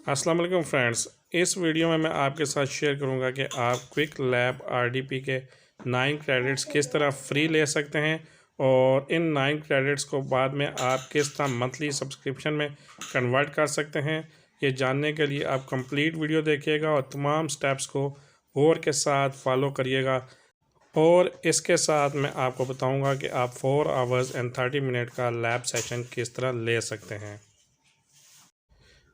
अस्सलाम वालेकुम फ्रेंड्स। इस वीडियो में मैं आपके साथ शेयर करूंगा कि आप क्विक लैब आरडीपी के 9 क्रेडिट्स किस तरह फ्री ले सकते हैं और इन 9 क्रेडिट्स को बाद में आप किस तरह मंथली सब्सक्रिप्शन में कन्वर्ट कर सकते हैं। ये जानने के लिए आप कंप्लीट वीडियो देखिएगा और तमाम स्टेप्स को गौर के साथ फॉलो करिएगा। और इसके साथ मैं आपको बताऊंगा कि आप 4 आवर्स एंड 30 मिनट का लैब सेशन किस तरह ले सकते हैं।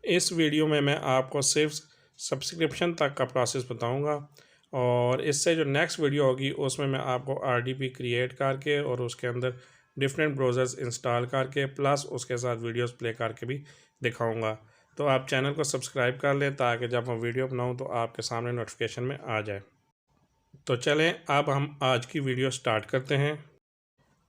इस वीडियो में मैं आपको सिर्फ सब्सक्रिप्शन तक का प्रोसेस बताऊंगा और इससे जो नेक्स्ट वीडियो होगी उसमें मैं आपको आरडीपी क्रिएट करके और उसके अंदर डिफरेंट ब्राउज़र्स इंस्टॉल करके प्लस उसके साथ वीडियोस प्ले करके भी दिखाऊंगा। तो आप चैनल को सब्सक्राइब कर लें ताकि जब मैं वीडियो बनाऊं तो आपके सामने नोटिफिकेशन में आ जाए। तो चलें अब हम आज की वीडियो स्टार्ट करते हैं।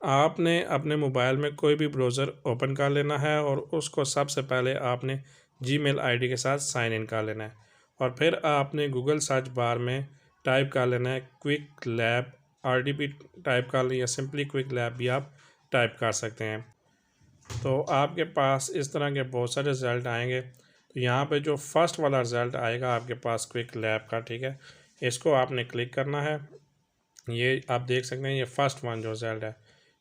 आपने अपने मोबाइल में कोई भी ब्राउज़र ओपन कर लेना है और उसको सबसे पहले आपने जीमेल आईडी के साथ साइन इन कर लेना है और फिर आपने गूगल सर्च बार में टाइप कर लेना है क्विक लैब आरडीपी टाइप कर लें या सिंपली क्विक लैब भी आप टाइप कर सकते हैं। तो आपके पास इस तरह के बहुत सारे रिज़ल्ट आएंगे। तो यहाँ पे जो फर्स्ट वाला रिज़ल्ट आएगा आपके पास क्विक लैब का, ठीक है, इसको आपने क्लिक करना है। ये आप देख सकते हैं, ये फर्स्ट वन जो रिज़ल्ट है,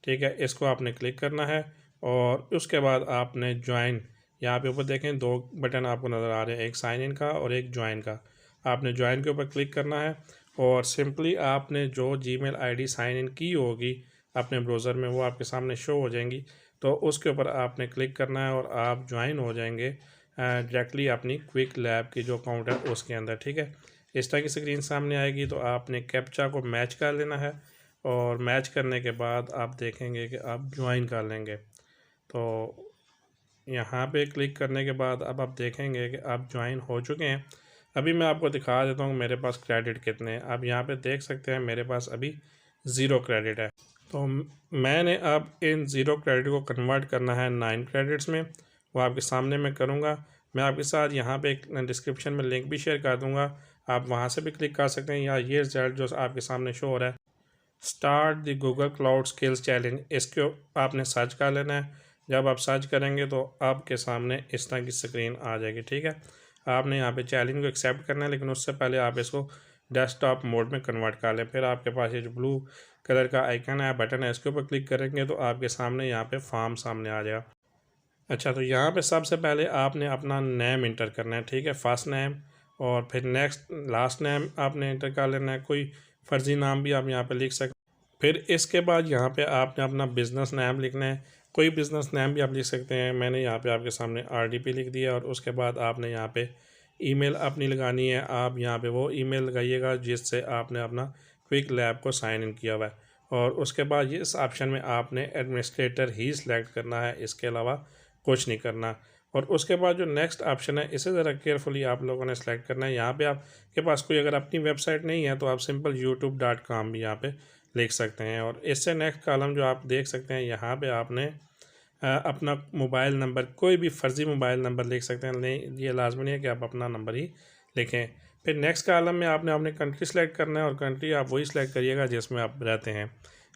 ठीक है, इसको आपने क्लिक करना है और उसके बाद आपने ज्वाइन, यहाँ पे ऊपर देखें 2 बटन आपको नज़र आ रहे हैं, एक साइन इन का और एक ज्वाइन का। आपने ज्वाइन के ऊपर क्लिक करना है और सिंपली आपने जो जीमेल आईडी साइन इन की होगी अपने ब्राउज़र में वो आपके सामने शो हो जाएंगी। तो उसके ऊपर आपने क्लिक करना है और आप ज्वाइन हो जाएंगे डायरेक्टली अपनी क्विक लैब की जो अकाउंट है उसके अंदर, ठीक है। इस तरह की स्क्रीन सामने आएगी तो आपने कैप्चा को मैच कर लेना है और मैच करने के बाद आप देखेंगे कि आप ज्वाइन कर लेंगे। तो यहाँ पे क्लिक करने के बाद अब आप देखेंगे कि आप ज्वाइन हो चुके हैं। अभी मैं आपको दिखा देता हूँ मेरे पास क्रेडिट कितने हैं। आप यहाँ पे देख सकते हैं मेरे पास अभी 0 क्रेडिट है। तो मैंने अब इन 0 क्रेडिट को कन्वर्ट करना है 9 क्रेडिट्स में, वो आपके सामने मैं करूँगा। मैं आपके साथ यहाँ पे एक डिस्क्रिप्शन में लिंक भी शेयर कर दूँगा, आप वहाँ से भी क्लिक कर सकते हैं। या ये रिजल्ट जो आपके सामने शो हो रहा है start the Google cloud skills challenge, इसको आपने सर्च कर लेना है। जब आप सर्च करेंगे तो आपके सामने इस तरह की स्क्रीन आ जाएगी, ठीक है। आपने यहाँ पे चैलेंज को एक्सेप्ट करना है, लेकिन उससे पहले आप इसको डेस्कटॉप मोड में कन्वर्ट कर लें। फिर आपके पास ये जो ब्लू कलर का आइकन है, बटन है, इसके ऊपर क्लिक करेंगे तो आपके सामने यहाँ पे फॉर्म सामने आ जाएगा। अच्छा, तो यहाँ पे सबसे पहले आपने अपना नेम इंटर करना है, ठीक है, फर्स्ट नेम, और फिर नेक्स्ट लास्ट नेम आपने इंटर कर लेना है। कोई फर्जी नाम भी आप यहाँ पे लिख सकते। फिर इसके बाद यहाँ पे आपने अपना बिज़नेस नेम लिखना है, कोई बिज़नेस नेम भी आप लिख सकते हैं। मैंने यहाँ पे आपके सामने आरडीपी लिख दिया और उसके बाद आपने यहाँ पे ईमेल अपनी लगानी है। आप यहाँ पे वो ईमेल लगाइएगा जिससे आपने अपना क्विक लैब को साइन इन किया हुआ है और उसके बाद इस ऑप्शन में आपने एडमिनिस्ट्रेटर ही सिलेक्ट करना है, इसके अलावा कुछ नहीं करना। और उसके बाद जो नेक्स्ट ऑप्शन है इसे ज़रा केयरफुली आप लोगों ने सेलेक्ट करना है। यहाँ पे आपके पास कोई अगर अपनी वेबसाइट नहीं है तो आप सिंपल youtube.com भी यहाँ पे लिख सकते हैं। और इससे नेक्स्ट कॉलम जो आप देख सकते हैं यहाँ पे आपने अपना मोबाइल नंबर, कोई भी फर्जी मोबाइल नंबर लिख सकते हैं, नहीं ये लाजमी नहीं है कि आप अपना नंबर ही लिखें। फिर नेक्स्ट कॉलम में आपने अपने कंट्री सेलेक्ट करना है और कंट्री आप वही सिलेक्ट करिएगा जिसमें आप रहते हैं।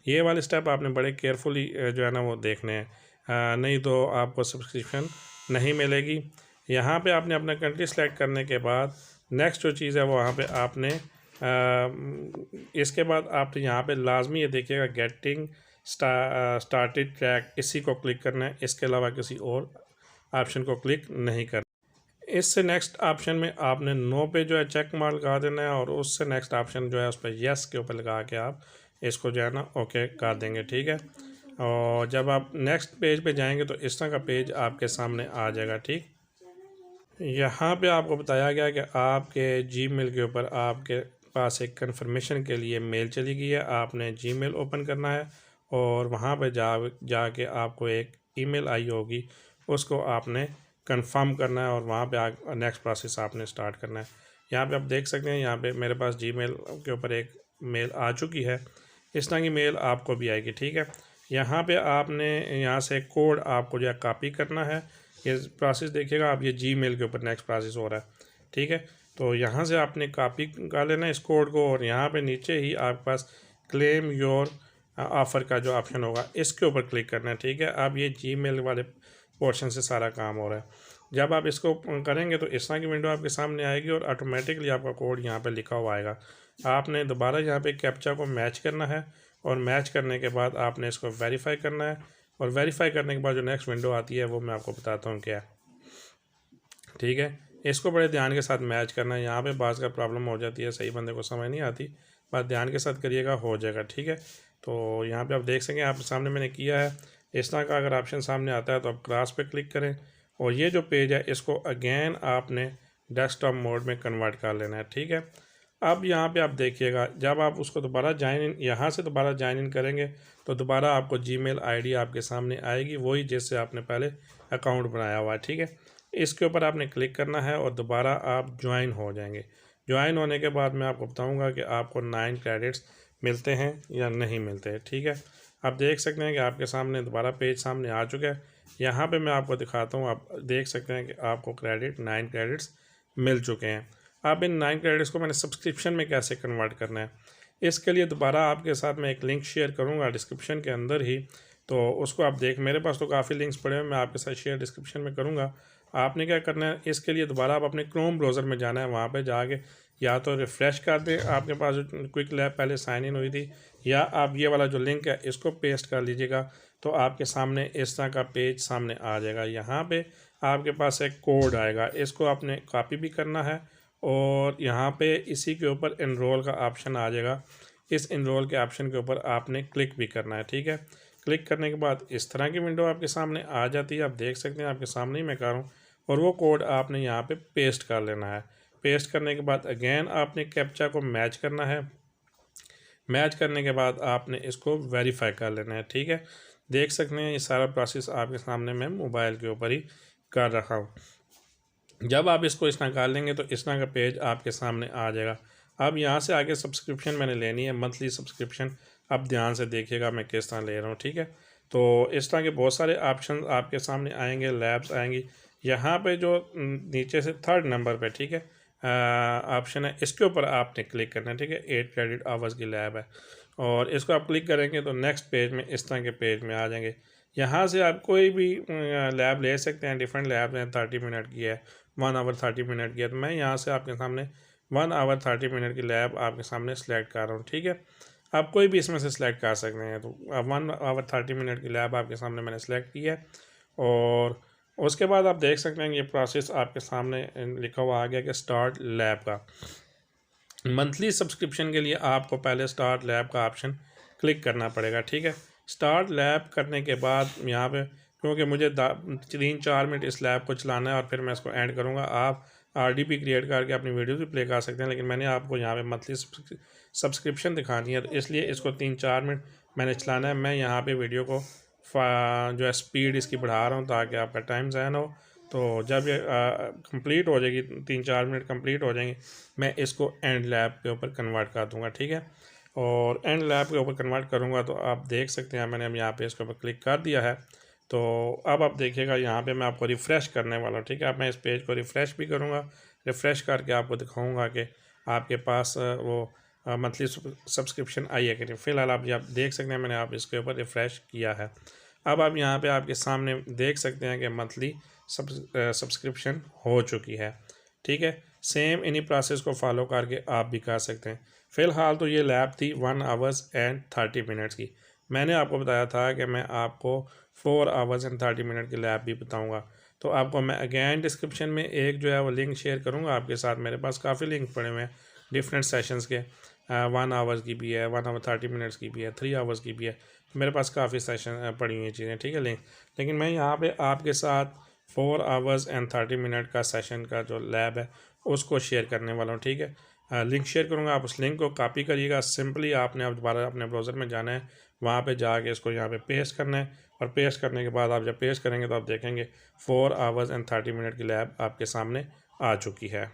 ये वाले स्टेप आपने बड़े केयरफुली जो है ना वो देखने हैं, नहीं तो आपको सब्सक्रिप्शन नहीं मिलेगी। यहाँ पे आपने अपना कंट्री सेलेक्ट करने के बाद नेक्स्ट जो चीज़ है वो वहाँ पे आपने इसके बाद आप यहाँ पे लाजमी ये देखिएगा गेटिंग स्टार्टेड ट्रैक, इसी को क्लिक करना है, इसके अलावा किसी और ऑप्शन को क्लिक नहीं करना। इससे नेक्स्ट ऑप्शन में आपने नो पे जो है चेक मार्क लगा देना है और उससे नेक्स्ट ऑप्शन जो है उस पर यस के ऊपर लगा के आप इसको जो है ना ओके कर देंगे, ठीक है। और जब आप नेक्स्ट पेज पे जाएंगे तो इस तरह का पेज आपके सामने आ जाएगा, ठीक। यहाँ पे आपको बताया गया कि आपके जीमेल के ऊपर आपके पास एक कंफर्मेशन के लिए मेल चली गई है। आपने जीमेल ओपन करना है और वहाँ पे जाके आपको एक ईमेल आई होगी, उसको आपने कंफर्म करना है और वहाँ पे नेक्स्ट प्रोसेस आपने स्टार्ट करना है। यहाँ पे आप देख सकते हैं यहाँ पे मेरे पास जीमेल के ऊपर एक मेल आ चुकी है, इस तरह की मेल आपको भी आएगी, ठीक है। यहाँ पे आपने यहाँ से कोड आपको जो है कॉपी करना है। ये प्रोसेस देखिएगा आप, ये जीमेल के ऊपर नेक्स्ट प्रोसेस हो रहा है, ठीक है। तो यहाँ से आपने कॉपी कर लेना है इस कोड को और यहाँ पे नीचे ही आपके पास क्लेम योर ऑफ़र का जो ऑप्शन होगा इसके ऊपर क्लिक करना है, ठीक है। अब ये जीमेल वाले पोर्शन से सारा काम हो रहा है। जब आप इसको करेंगे तो इस तरह की विंडो आपके सामने आएगी और ऑटोमेटिकली आपका कोड यहाँ पे लिखा हुआ आएगा। आपने दोबारा यहाँ पे कैप्चा को मैच करना है और मैच करने के बाद आपने इसको वेरीफाई करना है और वेरीफाई करने के बाद जो नेक्स्ट विंडो आती है वो मैं आपको बताता हूँ क्या है। ठीक है, इसको बड़े ध्यान के साथ मैच करना है। यहाँ पे बाज़ का प्रॉब्लम हो जाती है, सही बंदे को समझ नहीं आती, बात ध्यान के साथ करिएगा, हो जाएगा। ठीक है, तो यहाँ पे आप देख सकें आप सामने मैंने किया है। इस तरह का अगर ऑप्शन सामने आता है तो आप क्रॉस पे क्लिक करें और ये जो पेज है इसको अगेन आपने डेस्कटॉप मोड में कन्वर्ट कर लेना है। ठीक है, अब यहाँ पे आप देखिएगा जब आप उसको दोबारा ज्वाइन इन यहाँ से दोबारा ज्वाइन इन करेंगे तो दोबारा आपको जीमेल आईडी आपके सामने आएगी, वही जिससे आपने पहले अकाउंट बनाया हुआ है। ठीक है, इसके ऊपर आपने क्लिक करना है और दोबारा आप ज्वाइन हो जाएंगे। ज्वाइन होने के बाद मैं आपको बताऊंगा कि आपको 9 क्रेडिट्स मिलते हैं या नहीं मिलते हैं। ठीक है, आप देख सकते हैं कि आपके सामने दोबारा पेज सामने आ चुका है। यहाँ पे मैं आपको दिखाता हूँ, आप देख सकते हैं कि आपको 9 क्रेडिट्स मिल चुके हैं। अब इन 9 क्रेडिट्स को मैंने सब्सक्रिप्शन में कैसे कन्वर्ट करना है, इसके लिए दोबारा आपके साथ मैं एक लिंक शेयर करूँगा डिस्क्रिप्शन के अंदर ही, तो उसको आप देख, मेरे पास तो काफ़ी लिंक्स पड़े हैं, मैं आपके साथ शेयर डिस्क्रिप्शन में करूँगा। आपने क्या करना है, इसके लिए दोबारा आप अपने क्रोम ब्राउज़र में जाना है, वहाँ पे जाके या तो रिफ़्रेश कर दें, आपके पास जो क्विक लैब पहले साइन इन हुई थी, या आप ये वाला जो लिंक है इसको पेस्ट कर लीजिएगा तो आपके सामने इस तरह का पेज सामने आ जाएगा। यहाँ पे आपके पास एक कोड आएगा, इसको आपने कॉपी भी करना है और यहाँ पे इसी के ऊपर इनरोल का ऑप्शन आ जाएगा, इस इनरोल के ऑप्शन के ऊपर आपने क्लिक भी करना है। ठीक है, क्लिक करने के बाद इस तरह की विंडो आपके सामने आ जाती है, आप देख सकते हैं आपके सामने ही मैं कर रहा हूँ, और वो कोड आपने यहाँ पे पेस्ट कर लेना है। पेस्ट करने के बाद अगेन आपने कैप्चा को मैच करना है, मैच करने के बाद आपने इसको वेरीफाई कर लेना है। ठीक है, देख सकते हैं ये सारा प्रोसेस आपके सामने मैं मोबाइल के ऊपर ही कर रहा हूँ। जब आप इसको इस तरह कर लेंगे तो इस तरह का पेज आपके सामने आ जाएगा। अब यहाँ से आगे सब्सक्रिप्शन मैंने लेनी है, मंथली सब्सक्रिप्शन। अब ध्यान से देखिएगा मैं किस तरह ले रहा हूँ। ठीक है, तो इस तरह के बहुत सारे ऑप्शन आपके सामने आएंगे, लैब्स आएंगी। यहाँ पे जो नीचे से 3rd नंबर पे, ठीक है, ऑप्शन है, इसके ऊपर आपने क्लिक करना है। ठीक है, 8 क्रेडिट आवर्स की लैब है और इसको आप क्लिक करेंगे तो नेक्स्ट पेज में इस तरह के पेज में आ जाएंगे। यहाँ से आप कोई भी लैब ले सकते हैं, डिफरेंट लैब हैं। 30 मिनट की है, 1 आवर 30 मिनट की है, तो मैं यहाँ से आपके सामने 1 आवर 30 मिनट की लैब आपके सामने सेलेक्ट कर रहा हूँ। ठीक है, आप कोई भी इसमें से सिलेक्ट कर सकते हैं। तो 1 आवर 30 मिनट की लैब आपके सामने मैंने सेलेक्ट की है और उसके बाद आप देख सकते हैं ये प्रोसेस आपके सामने लिखा हुआ आ गया कि स्टार्ट लैब का। मंथली सब्सक्रिप्शन के लिए आपको पहले स्टार्ट लैब का ऑप्शन क्लिक करना पड़ेगा। ठीक है, स्टार्ट लैब करने के बाद यहाँ पे क्योंकि मुझे 3-4 मिनट इस लैब को चलाना है और फिर मैं इसको एंड करूँगा। आप RDP क्रिएट करके अपनी वीडियो भी प्ले कर सकते हैं, लेकिन मैंने आपको यहाँ पे मंथली सब्सक्रिप्शन दिखानी है, तो इसलिए इसको 3-4 मिनट मैंने चलाना है। मैं यहाँ पे वीडियो को जो है स्पीड इसकी बढ़ा रहा हूँ ताकि आपका टाइम ज़ाया ना हो। तो जब ये कंप्लीट हो जाएगी, 3-4 मिनट कंप्लीट हो जाएंगे, मैं इसको एंड लैब के ऊपर कन्वर्ट कर दूँगा। ठीक है, और एंड लैब के ऊपर कन्वर्ट करूँगा तो आप देख सकते हैं मैंने अब यहाँ पे इसके ऊपर क्लिक कर दिया है। तो अब आप देखिएगा यहाँ पे मैं आपको रिफ़्रेश करने वाला हूँ। ठीक है, अब मैं इस पेज को रिफ़्रेश भी करूँगा, रिफ़्रेश करके आपको दिखाऊँगा कि आपके पास वो मंथली सब्सक्रिप्शन आई है कि नहीं। फ़िलहाल आप देख सकते हैं मैंने आप इसके ऊपर रिफ़्रेश किया है। अब आप यहाँ पे आपके सामने देख सकते हैं कि मंथली सब्सक्रिप्शन हो चुकी है। ठीक है, सेम इन्हीं प्रोसेस को फॉलो करके आप भी कर सकते हैं। फ़िलहाल तो ये लैब थी 1 आवर्स एंड 30 मिनट्स की। मैंने आपको बताया था कि मैं आपको 4 आवर्स एंड 30 मिनट की लैब भी बताऊंगा। तो आपको मैं अगेन डिस्क्रिप्शन में एक जो है वो लिंक शेयर करूंगा आपके साथ। मेरे पास काफ़ी लिंक पड़े हुए हैं डिफरेंट सेशंस के, 1 आवर्स की भी है, 1 आवर 30 मिनट्स की भी है, 3 आवर्स की भी है। मेरे पास काफ़ी सेशन पड़ी हुई चीज़ें। ठीक है, लिंक, लेकिन मैं यहाँ पे आपके साथ 4 आवर्स एंड 30 मिनट का सेशन का जो लैब है उसको शेयर करने वाला हूँ। ठीक है, लिंक शेयर करूँगा, आप उस लिंक को कॉपी करिएगा। सिंपली आपने अब दोबारा अपने ब्राउज़र में जाना है, वहाँ पे जाके इसको यहाँ पे पेस्ट करना है और पेस्ट करने के बाद आप जब पेस्ट करेंगे तो आप देखेंगे 4 आवर्स एंड 30 मिनट की लैब आपके सामने आ चुकी है।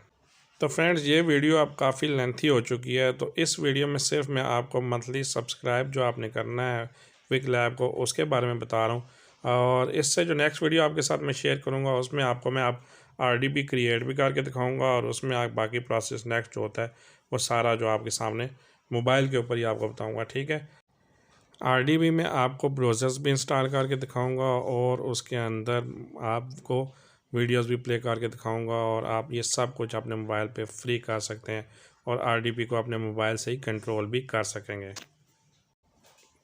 तो फ्रेंड्स, ये वीडियो अब काफ़ी लेंथी हो चुकी है, तो इस वीडियो में सिर्फ मैं आपको मंथली सब्सक्राइब जो आपने करना है क्विक लैब को उसके बारे में बता रहा हूँ। और इससे जो नेक्स्ट वीडियो आपके साथ मैं शेयर करूँगा उसमें आपको मैं RDP क्रिएट भी करके दिखाऊँगा और उसमें आप बाकी प्रोसेस नेक्स्ट जो होता है वो सारा जो आपके सामने मोबाइल के ऊपर ही आपको बताऊँगा। ठीक है, RDP में आपको ब्राउज़र्स भी इंस्टॉल करके दिखाऊंगा और उसके अंदर आपको वीडियोस भी प्ले करके दिखाऊंगा और आप ये सब कुछ अपने मोबाइल पे फ्री कर सकते हैं और आरडीपी को अपने मोबाइल से ही कंट्रोल भी कर सकेंगे।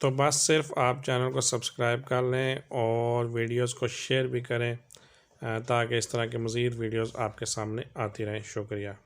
तो बस सिर्फ आप चैनल को सब्सक्राइब कर लें और वीडियोस को शेयर भी करें ताकि इस तरह के मज़ीद वीडियोस आपके सामने आती रहें। शुक्रिया।